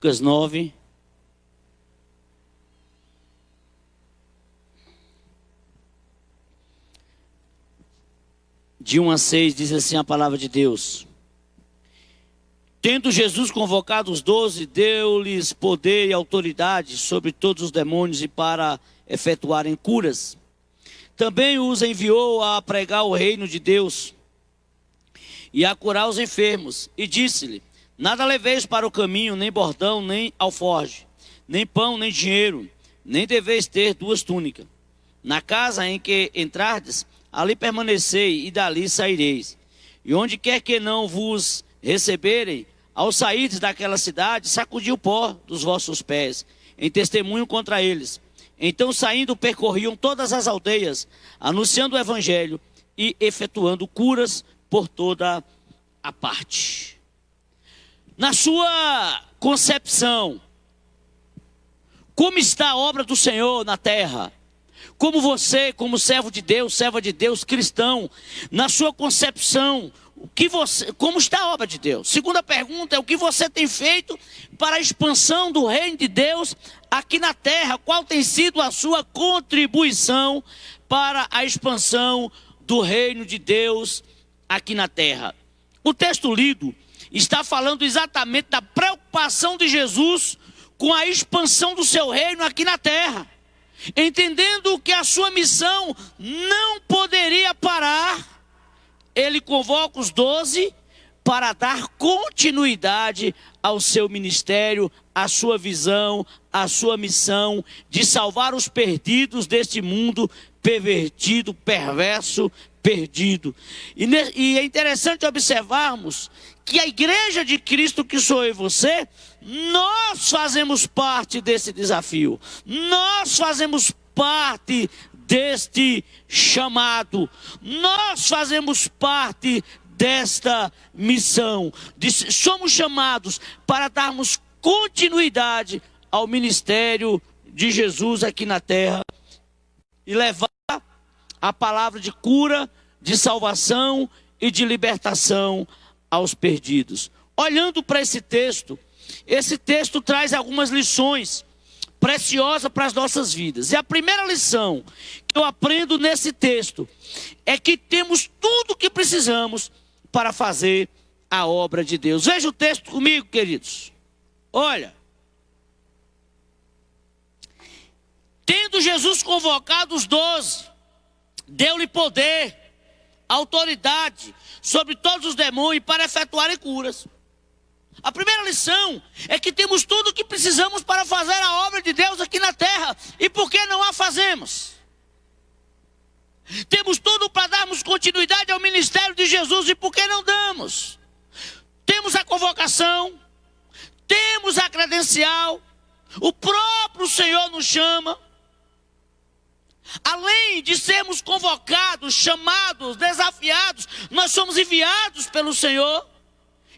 Lucas 9. De 1 a 6, diz assim a palavra de Deus. Tendo Jesus convocado os 12, deu-lhes poder e autoridade sobre todos os demônios e para efetuarem curas. Também os enviou a pregar o reino de Deus e a curar os enfermos. E disse-lhe: nada leveis para o caminho, nem bordão, nem alforje, nem pão, nem dinheiro, nem deveis ter duas túnicas. Na casa em que entrardes, ali permanecei e dali saireis. E onde quer que não vos receberem, ao sairdes daquela cidade, sacudi o pó dos vossos pés, em testemunho contra eles. Então, saindo, percorriam todas as aldeias, anunciando o evangelho e efetuando curas por toda a parte. Na sua concepção, como está a obra do Senhor na terra? Como você, como servo de Deus, serva de Deus, cristão, na sua concepção, como está a obra de Deus? Segunda pergunta é: o que você tem feito para a expansão do reino de Deus aqui na terra? Qual tem sido a sua contribuição para a expansão do reino de Deus aqui na terra? O texto lido está falando exatamente da preocupação de Jesus com a expansão do seu reino aqui na terra. Entendendo que a sua missão não poderia parar, ele convoca os 12 para dar continuidade ao seu ministério, à sua visão, à sua missão de salvar os perdidos deste mundo pervertido, perverso, perdido. E é interessante observarmos que a igreja de Cristo, que sou eu e você, nós fazemos parte desse desafio. Nós fazemos parte deste chamado. Nós fazemos parte desta missão. Somos chamados para darmos continuidade ao ministério de Jesus aqui na terra e levar a palavra de cura, de salvação e de libertação aos perdidos. Olhando para esse texto traz algumas lições preciosas para as nossas vidas. E a primeira lição que eu aprendo nesse texto é que temos tudo o que precisamos para fazer a obra de Deus. Veja o texto comigo, queridos. Olha. Tendo Jesus convocado os 12, deu-lhe poder, autoridade sobre todos os demônios para efetuarem curas. A primeira lição é que temos tudo o que precisamos para fazer a obra de Deus aqui na terra. E por que não a fazemos? Temos tudo para darmos continuidade ao ministério de Jesus. E por que não damos? Temos a convocação, temos a credencial, o próprio Senhor nos chama. Além de sermos convocados, chamados, desafiados, nós somos enviados pelo Senhor.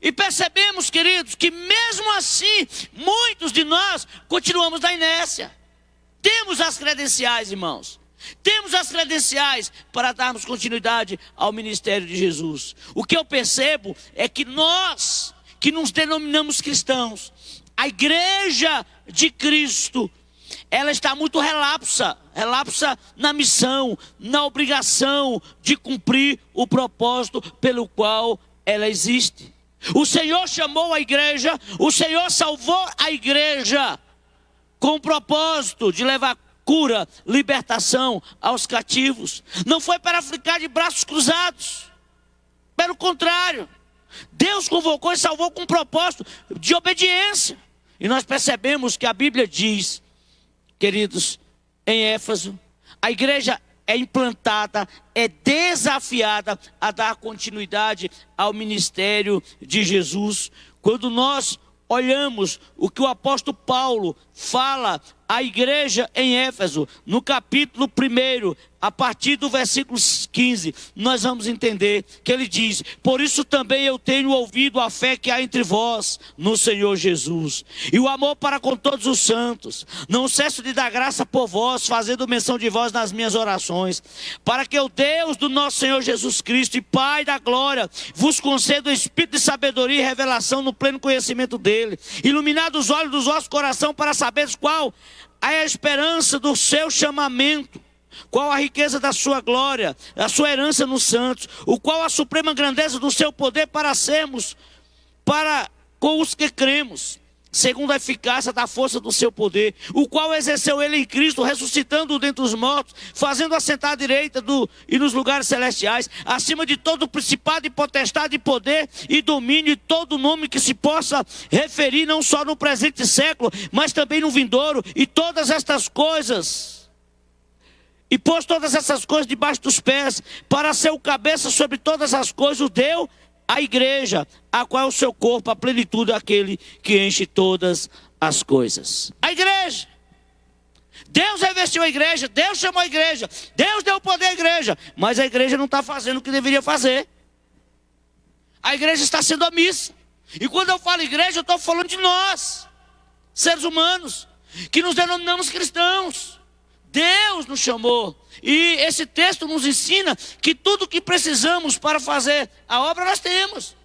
E percebemos, queridos, que mesmo assim, muitos de nós continuamos na inércia. Temos as credenciais, irmãos. Temos as credenciais para darmos continuidade ao ministério de Jesus. O que eu percebo é que nós, que nos denominamos cristãos, a igreja de Cristo, ela está muito relapsa na missão, na obrigação de cumprir o propósito pelo qual ela existe. O Senhor chamou a igreja, o Senhor salvou a igreja com o propósito de levar cura, libertação aos cativos. Não foi para ficar de braços cruzados. Pelo contrário, Deus convocou e salvou com um propósito de obediência. E nós percebemos que a Bíblia diz, queridos, em Éfeso, a igreja é implantada, é desafiada a dar continuidade ao ministério de Jesus. Quando nós olhamos o que o apóstolo Paulo fala à igreja em Éfeso, no capítulo 1, a partir do versículo 15, nós vamos entender que ele diz: por isso também eu tenho ouvido a fé que há entre vós no Senhor Jesus, e o amor para com todos os santos. Não cesso de dar graça por vós, fazendo menção de vós nas minhas orações, para que o Deus do nosso Senhor Jesus Cristo e Pai da glória vos conceda o espírito de sabedoria e revelação no pleno conhecimento dele, iluminado os olhos do vosso coração para saberes qual a esperança do seu chamamento, qual a riqueza da sua glória, a sua herança nos santos, o qual a suprema grandeza do seu poder para sermos, para com os que cremos, segundo a eficácia da força do seu poder, o qual exerceu ele em Cristo, ressuscitando-o dentre os mortos, fazendo assentar à direita e nos lugares celestiais, acima de todo principado e potestade e poder e domínio e todo nome que se possa referir, não só no presente século, mas também no vindouro, e todas estas coisas, e pôs todas essas coisas debaixo dos pés, para ser o cabeça sobre todas as coisas, o deu a igreja, a qual é o seu corpo, a plenitude daquele que enche todas as coisas. A igreja, Deus revestiu a igreja, Deus chamou a igreja, Deus deu poder à igreja, mas a igreja não está fazendo o que deveria fazer. A igreja está sendo omissa. E quando eu falo igreja, eu estou falando de nós, seres humanos, que nos denominamos cristãos. Deus nos chamou, e esse texto nos ensina que tudo que precisamos para fazer a obra nós temos.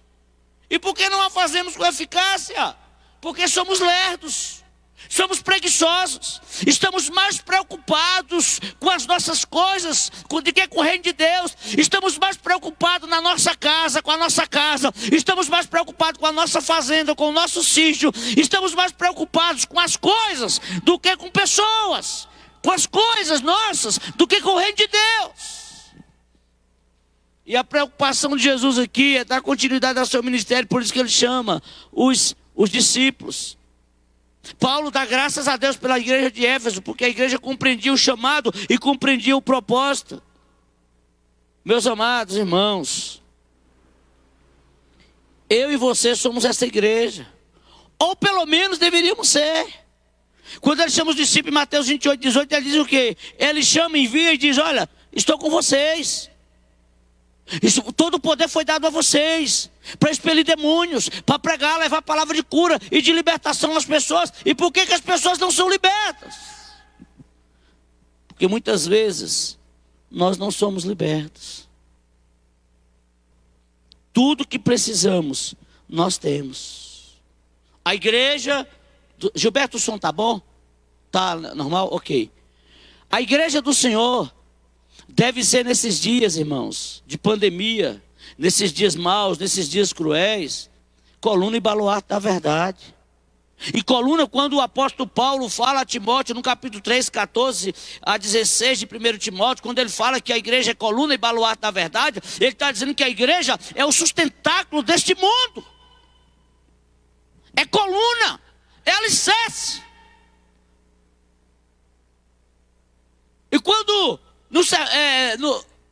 E por que não a fazemos com eficácia? Porque somos lerdos, somos preguiçosos, estamos mais preocupados com as nossas coisas do que com o reino de Deus. Estamos mais preocupados na nossa casa, com a nossa casa, estamos mais preocupados com a nossa fazenda, com o nosso sítio, estamos mais preocupados com as coisas do que com pessoas, com as coisas nossas, do que com o reino de Deus. E a preocupação de Jesus aqui é dar continuidade ao seu ministério, por isso que ele chama os discípulos. Paulo dá graças a Deus pela igreja de Éfeso, porque a igreja compreendia o chamado e compreendia o propósito. Meus amados irmãos, eu e você somos essa igreja, ou pelo menos deveríamos ser. Quando ele chama os discípulos em Mateus 28, 18, ele diz o quê? Ele chama, envia e diz: olha, estou com vocês. Todo o poder foi dado a vocês, para expelir demônios, para pregar, levar a palavra de cura e de libertação às pessoas. E por que as pessoas não são libertas? Porque muitas vezes nós não somos libertos. Tudo que precisamos, nós temos. A igreja... Gilberto, o som tá bom? Tá normal? Ok. A igreja do Senhor deve ser nesses dias, irmãos, de pandemia, nesses dias maus, nesses dias cruéis, coluna e baluarte da verdade. E coluna, quando o apóstolo Paulo fala a Timóteo, no capítulo 3, 14 a 16 de 1 Timóteo, quando ele fala que a igreja é coluna e baluarte da verdade, ele está dizendo que a igreja é o sustentáculo deste mundo. É coluna, é alicerce. E quando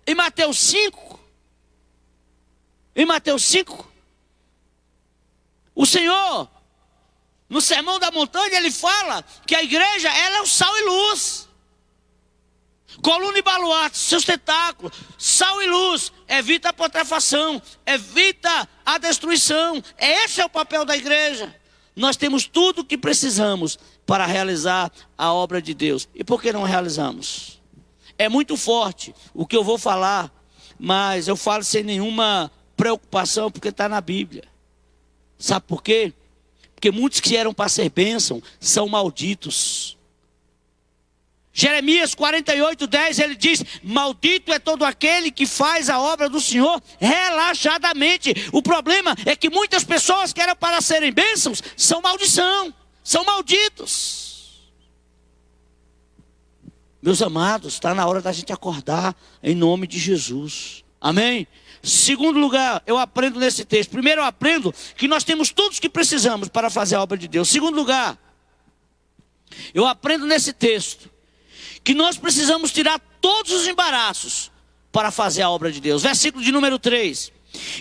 em Mateus 5, o Senhor, no Sermão da Montanha, ele fala que a igreja, ela é o sal e luz. Coluna e baluarte, sustentáculo, sal e luz, evita a putrefação, evita a destruição. Esse é o papel da igreja. Nós temos tudo o que precisamos para realizar a obra de Deus. E por que não realizamos? É muito forte o que eu vou falar, mas eu falo sem nenhuma preocupação, porque está na Bíblia. Sabe por quê? Porque muitos que eram para ser bênção são malditos. Jeremias 48, 10, ele diz: maldito é todo aquele que faz a obra do Senhor relaxadamente. O problema é que muitas pessoas que eram para serem bênçãos são maldição, são malditos. Meus amados, está na hora da gente acordar em nome de Jesus. Amém? Segundo lugar, eu aprendo nesse texto. Primeiro, eu aprendo que nós temos tudo o que precisamos para fazer a obra de Deus. Segundo lugar, eu aprendo nesse texto que nós precisamos tirar todos os embaraços para fazer a obra de Deus. Versículo de número 3.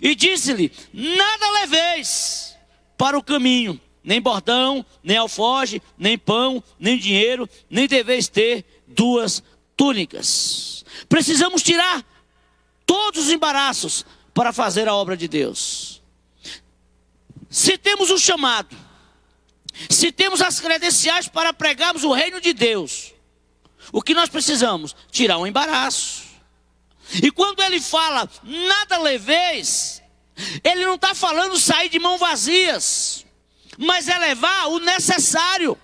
E disse-lhe: nada leveis para o caminho, nem bordão, nem alforje, nem pão, nem dinheiro, nem deveis ter 2 túnicas. Precisamos tirar todos os embaraços para fazer a obra de Deus. Se temos o chamado, se temos as credenciais para pregarmos o reino de Deus, o que nós precisamos? Tirar o embaraço. E quando ele fala, nada leveis, ele não está falando sair de mãos vazias, mas é levar o necessário,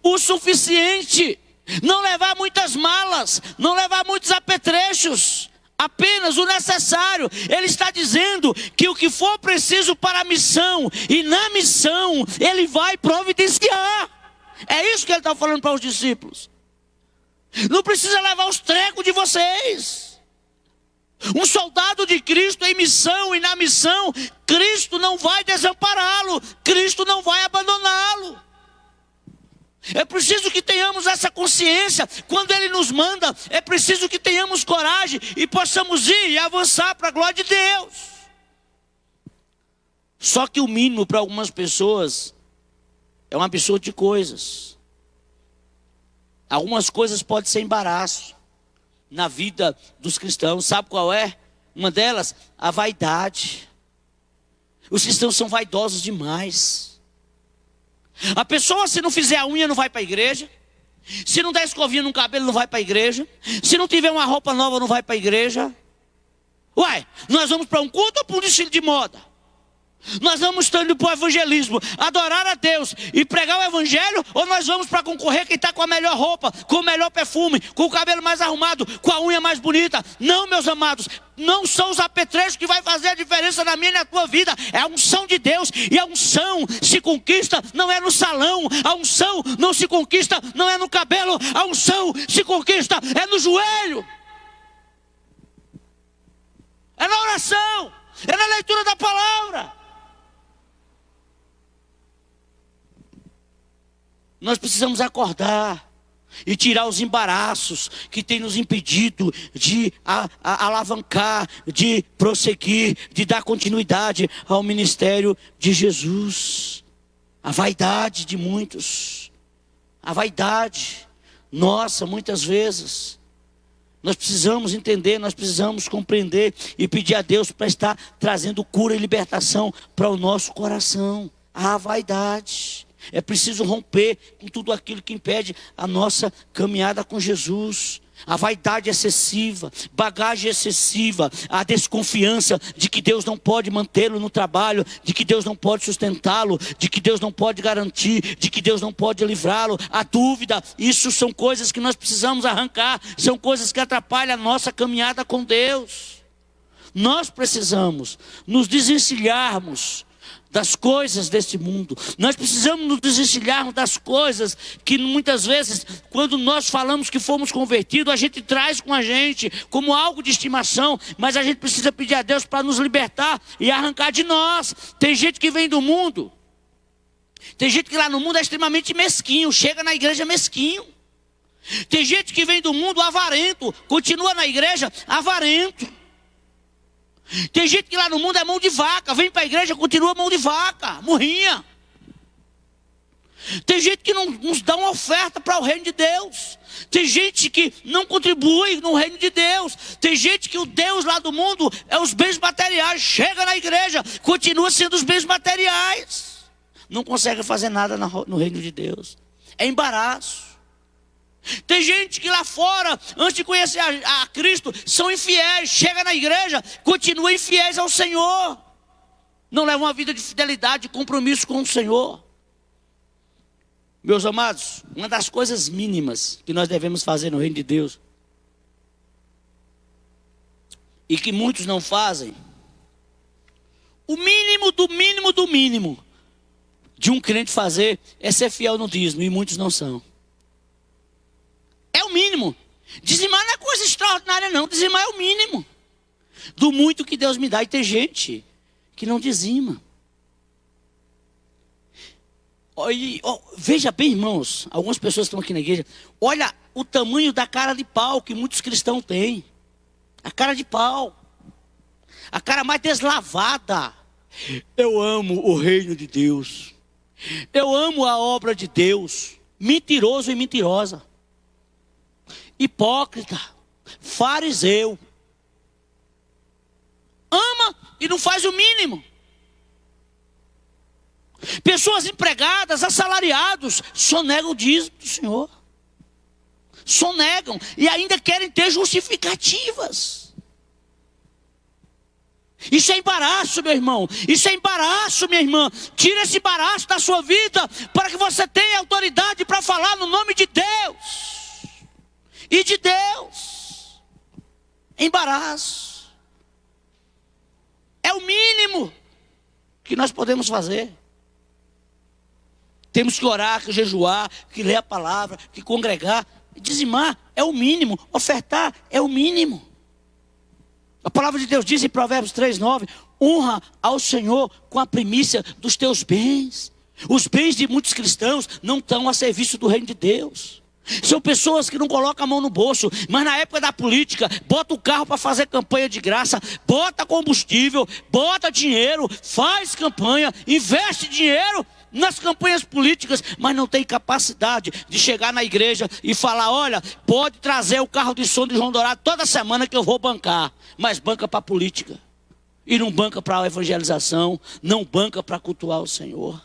o suficiente. Não levar muitas malas, não levar muitos apetrechos, apenas o necessário. Ele está dizendo que o que for preciso para a missão, e na missão ele vai providenciar. É isso que ele está falando para os discípulos. Não precisa levar os trecos de vocês. Um soldado de Cristo em missão, e na missão Cristo não vai desampará-lo, Cristo não vai abandoná-lo. É preciso que tenhamos essa consciência. Quando Ele nos manda, é preciso que tenhamos coragem e possamos ir e avançar para a glória de Deus. Só que o mínimo para algumas pessoas é um absurdo de coisas. Algumas coisas podem ser embaraço na vida dos cristãos. Sabe qual é? Uma delas, a vaidade. Os cristãos são vaidosos demais. A pessoa, se não fizer a unha, não vai para a igreja. Se não der escovinha no cabelo, não vai para a igreja. Se não tiver uma roupa nova, não vai para a igreja. Uai, nós vamos para um culto ou para um desfile de moda? Nós vamos estar indo para o evangelismo, adorar a Deus e pregar o evangelho? Ou nós vamos para concorrer quem está com a melhor roupa, com o melhor perfume, com o cabelo mais arrumado, com a unha mais bonita? Não, meus amados, não são os apetrechos que vai fazer a diferença na minha e na tua vida. É a unção de Deus. E a unção se conquista não é no salão. A unção não se conquista não é no cabelo. A unção se conquista é no joelho, é na oração, é na leitura da palavra. Nós precisamos acordar e tirar os embaraços que tem nos impedido de alavancar, de prosseguir, de dar continuidade ao ministério de Jesus. A vaidade de muitos, a vaidade nossa, muitas vezes. Nós precisamos entender, nós precisamos compreender e pedir a Deus para estar trazendo cura e libertação para o nosso coração. A vaidade. É preciso romper com tudo aquilo que impede a nossa caminhada com Jesus. A vaidade excessiva, bagagem excessiva, a desconfiança de que Deus não pode mantê-lo no trabalho, de que Deus não pode sustentá-lo, de que Deus não pode garantir, de que Deus não pode livrá-lo. A dúvida, isso são coisas que nós precisamos arrancar, são coisas que atrapalham a nossa caminhada com Deus. Nós precisamos nos desencilharmos das coisas deste mundo. Nós precisamos nos desencilharmos das coisas que muitas vezes, quando nós falamos que fomos convertidos, a gente traz com a gente como algo de estimação, mas a gente precisa pedir a Deus para nos libertar e arrancar de nós. Tem gente que vem do mundo, tem gente que lá no mundo é extremamente mesquinho, chega na igreja mesquinho. Tem gente que vem do mundo avarento, continua na igreja avarento. Tem gente que lá no mundo é mão de vaca, vem para a igreja, continua mão de vaca, murrinha. Tem gente que não nos dá uma oferta para o reino de Deus. Tem gente que não contribui no reino de Deus. Tem gente que o Deus lá do mundo é os bens materiais. Chega na igreja, continua sendo os bens materiais. Não consegue fazer nada no reino de Deus. É embaraço. Tem gente que lá fora, antes de conhecer a Cristo, são infiéis. Chega na igreja, continua infiéis ao Senhor. Não leva uma vida de fidelidade, de compromisso com o Senhor. Meus amados, uma das coisas mínimas que nós devemos fazer no reino de Deus, e que muitos não fazem, o mínimo do mínimo do mínimo de um crente fazer é ser fiel no dízimo, e muitos não são. É o mínimo. Dizimar não é coisa extraordinária não. Dizimar é o mínimo do muito que Deus me dá. E tem gente que não dizima. Veja bem, irmãos, algumas pessoas estão aqui na igreja. Olha o tamanho da cara de pau que muitos cristãos têm. A cara de pau. A cara mais deslavada. Eu amo o reino de Deus. Eu amo a obra de Deus. Mentiroso e mentirosa. Hipócrita. Fariseu. Ama e não faz o mínimo. Pessoas empregadas, assalariados, sonegam o dízimo do Senhor. Sonegam e ainda querem ter justificativas. Isso é embaraço, meu irmão. Isso é embaraço, minha irmã. Tira esse embaraço da sua vida, para que você tenha autoridade para falar no nome de Deus. E de Deus. Embaraço. É o mínimo que nós podemos fazer. Temos que orar, que jejuar, que ler a palavra, que congregar. Dizimar é o mínimo. Ofertar é o mínimo. A palavra de Deus diz em Provérbios 3:9: honra ao Senhor com a primícia dos teus bens. Os bens de muitos cristãos não estão a serviço do reino de Deus. São pessoas que não colocam a mão no bolso, mas na época da política, bota o carro para fazer campanha de graça, bota combustível, bota dinheiro, faz campanha, investe dinheiro nas campanhas políticas, mas não tem capacidade de chegar na igreja e falar: olha, pode trazer o carro de som de João Dourado toda semana que eu vou bancar. Mas banca para a política, e não banca para a evangelização, não banca para cultuar o Senhor.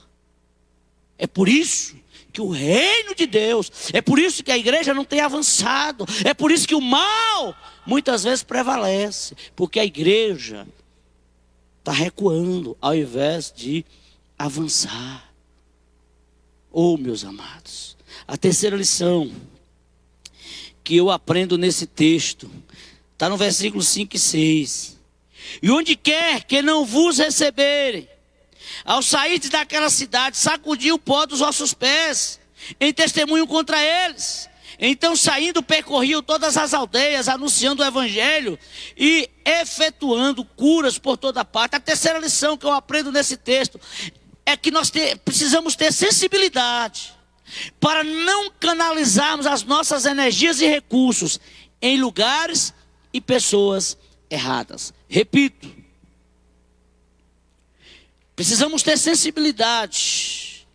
É por isso que o reino de Deus, é por isso que a igreja não tem avançado, é por isso que o mal muitas vezes prevalece, porque a igreja está recuando ao invés de avançar. Oh, meus amados, a terceira lição que eu aprendo nesse texto está no versículo 5 e 6. E onde quer que não vos receberem, ao sair daquela cidade, sacudi o pó dos vossos pés, em testemunho contra eles. Então, saindo, percorriam todas as aldeias, anunciando o evangelho e efetuando curas por toda parte. A terceira lição que eu aprendo nesse texto é que nós precisamos ter sensibilidade para não canalizarmos as nossas energias e recursos em lugares e pessoas erradas. Repito, precisamos ter sensibilidade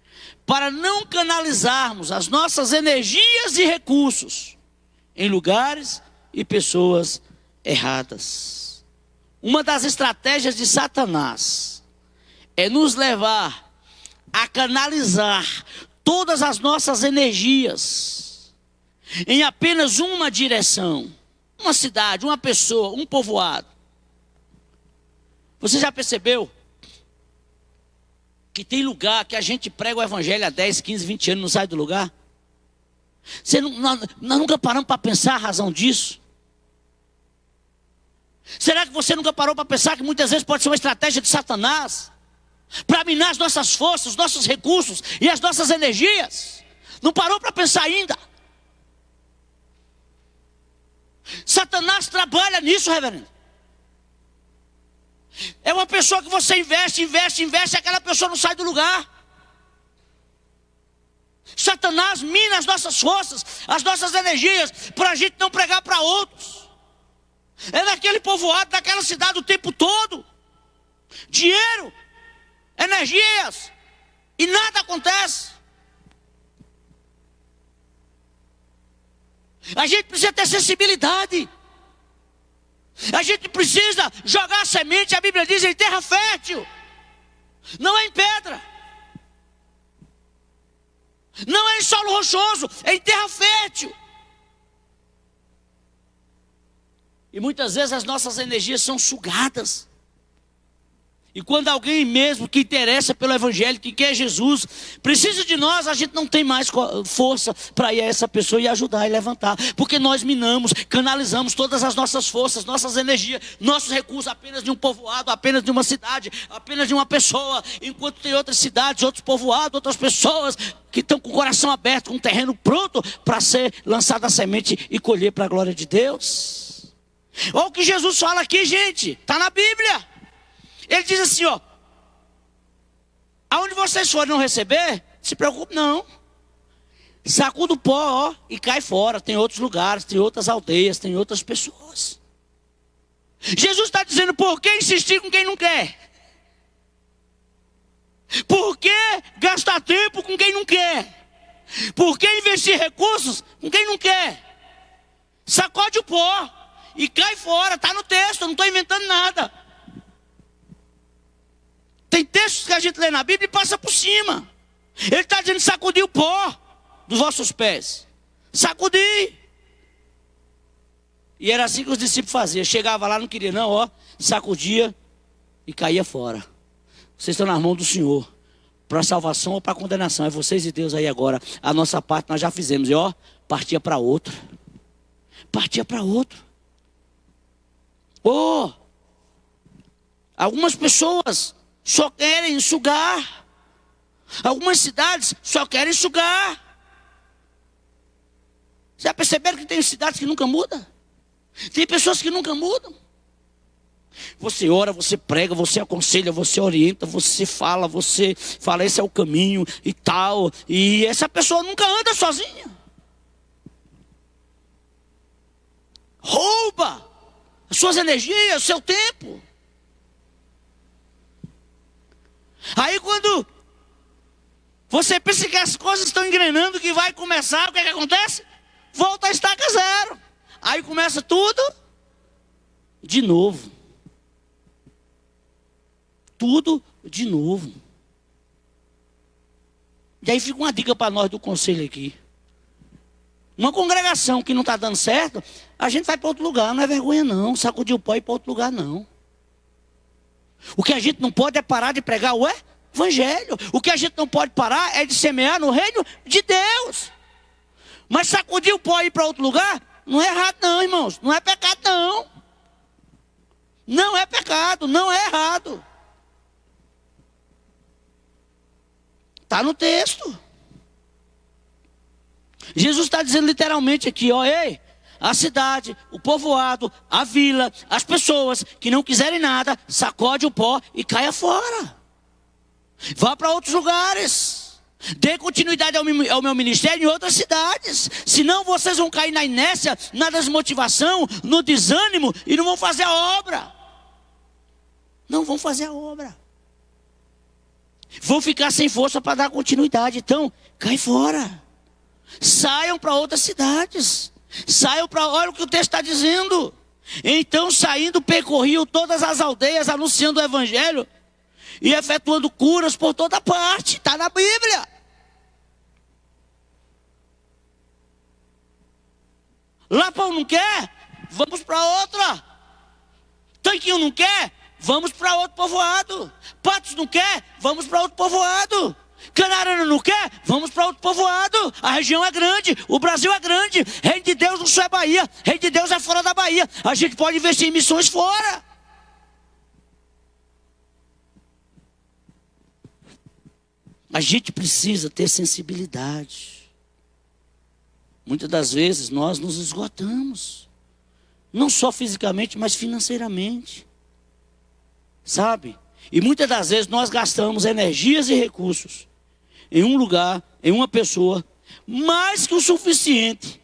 para não canalizarmos as nossas energias e recursos em lugares e pessoas erradas. Uma das estratégias de Satanás é nos levar a canalizar todas as nossas energias em apenas uma direção. Uma cidade, uma pessoa, um povoado. Você já percebeu que tem lugar que a gente prega o evangelho há 10, 15, 20 anos e não sai do lugar? Nós nunca paramos para pensar a razão disso? Será que você nunca parou para pensar que muitas vezes pode ser uma estratégia de Satanás para minar as nossas forças, os nossos recursos e as nossas energias? Não parou para pensar ainda? Satanás trabalha nisso, reverendo. É uma pessoa que você investe, e aquela pessoa não sai do lugar. Satanás mina as nossas forças, as nossas energias, para a gente não pregar para outros. É naquele povoado, naquela cidade o tempo todo. Dinheiro, energias, e nada acontece. A gente precisa ter sensibilidade. A gente precisa jogar a semente, a Bíblia diz, em terra fértil. Não é em pedra. Não é em solo rochoso, é em terra fértil. E muitas vezes as nossas energias são sugadas. E quando alguém mesmo que interessa pelo evangelho, que quer Jesus, precisa de nós, a gente não tem mais força para ir a essa pessoa e ajudar e levantar. Porque nós minamos, canalizamos todas as nossas forças, nossas energias, nossos recursos apenas de um povoado, apenas de uma cidade, apenas de uma pessoa. Enquanto tem outras cidades, outros povoados, outras pessoas que estão com o coração aberto, com o terreno pronto para ser lançada a semente e colher para a glória de Deus. Olha o que Jesus fala aqui, gente, está na Bíblia. Ele diz assim, ó: aonde vocês forem não receber, se preocupe não. Sacuda o pó, ó, e cai fora. Tem outros lugares, tem outras aldeias, tem outras pessoas. Jesus está dizendo: por que insistir com quem não quer? Por que gastar tempo com quem não quer? Por que investir recursos com quem não quer? Sacode o pó e cai fora. Está no texto, eu não estou inventando nada. Tem textos que a gente lê na Bíblia e passa por cima. Ele está dizendo: sacudir o pó dos vossos pés. Sacudir. E era assim que os discípulos faziam. Chegava lá, não queria não, ó. Sacudia e caía fora. Vocês estão nas mãos do Senhor. Para salvação ou para condenação. É vocês e Deus aí agora. A nossa parte nós já fizemos. E ó, partia para outro. Partia para outro. Oh, algumas pessoas só querem sugar. Algumas cidades só querem sugar. Já perceberam que tem cidades que nunca mudam? Tem pessoas que nunca mudam. Você ora, você prega, você aconselha, você orienta, você fala, esse é o caminho e tal. E essa pessoa nunca anda sozinha. Rouba as suas energias, o seu tempo. Aí quando você pensa que as coisas estão engrenando, que vai começar, o que é que acontece? Volta a estaca zero. Aí começa tudo de novo. Tudo de novo. E aí fica uma dica para nós do conselho aqui. Uma congregação que não está dando certo, a gente vai para outro lugar, não é vergonha não. Sacudir o pó e ir para outro lugar não. O que a gente não pode é parar de pregar o evangelho. O que a gente não pode parar é de semear no reino de Deus. Mas sacudir o pó e ir para outro lugar, não é errado não, irmãos. Não é pecado não. Não é pecado, não é errado. Está no texto. Jesus está dizendo literalmente aqui, ó, ei, a cidade, o povoado, a vila, as pessoas que não quiserem nada, sacode o pó e caia fora. Vá para outros lugares. Dê continuidade ao meu ministério em outras cidades. Senão vocês vão cair na inércia, na desmotivação, no desânimo e não vão fazer a obra. Não vão fazer a obra. Vão ficar sem força para dar continuidade. Então, cai fora. Saiam para outras cidades. Saiam para... Olha o que o texto está dizendo. Então, saindo, percorriam todas as aldeias, anunciando o evangelho e efetuando curas por toda parte. Está na Bíblia. Lapão não quer? Vamos para outra. Tanquinho não quer? Vamos para outro povoado. Patos não quer? Vamos para outro povoado. Canarana não quer? Vamos para outro povoado. A região é grande, o Brasil é grande. Reino de Deus não só é Bahia, Reino de Deus é fora da Bahia. A gente pode investir em missões fora. A gente precisa ter sensibilidade. Muitas das vezes nós nos esgotamos. Não só fisicamente, mas financeiramente. Sabe? E muitas das vezes nós gastamos energias e recursos em um lugar, em uma pessoa, mais que o suficiente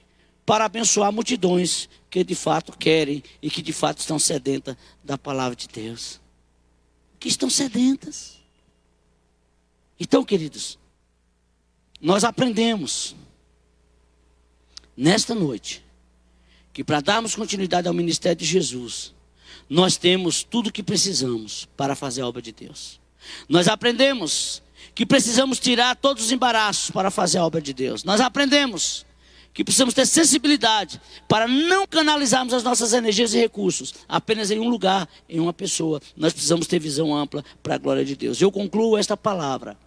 para abençoar multidões que de fato querem e que de fato estão sedentas da palavra de Deus. Que estão sedentas. Então, queridos, nós aprendemos nesta noite que para darmos continuidade ao ministério de Jesus, nós temos tudo o que precisamos para fazer a obra de Deus. Nós aprendemos que precisamos tirar todos os embaraços para fazer a obra de Deus. Nós aprendemos que precisamos ter sensibilidade para não canalizarmos as nossas energias e recursos apenas em um lugar, em uma pessoa. Nós precisamos ter visão ampla para a glória de Deus. Eu concluo esta palavra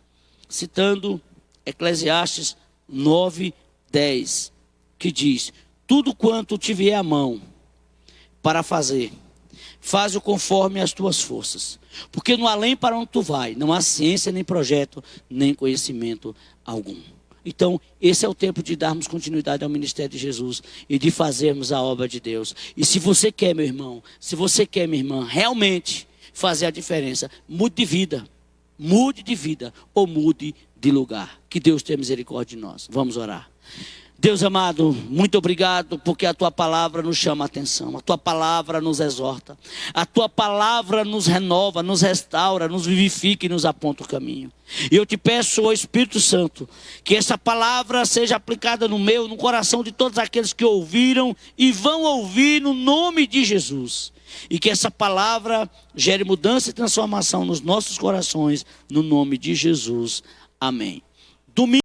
citando Eclesiastes 9:10, que diz: tudo quanto te vier à mão para fazer, faz-o conforme as tuas forças, porque no além para onde tu vai, não há ciência, nem projeto, nem conhecimento algum. Então, esse é o tempo de darmos continuidade ao ministério de Jesus e de fazermos a obra de Deus. E se você quer, meu irmão, se você quer, minha irmã, realmente fazer a diferença, mude de vida ou mude de lugar. Que Deus tenha misericórdia de nós. Vamos orar. Deus amado, muito obrigado, porque a tua palavra nos chama a atenção, a tua palavra nos exorta, a tua palavra nos renova, nos restaura, nos vivifica e nos aponta o caminho. E eu te peço, ó Espírito Santo, que essa palavra seja aplicada no coração de todos aqueles que ouviram e vão ouvir no nome de Jesus. E que essa palavra gere mudança e transformação nos nossos corações, no nome de Jesus. Amém. Domingo.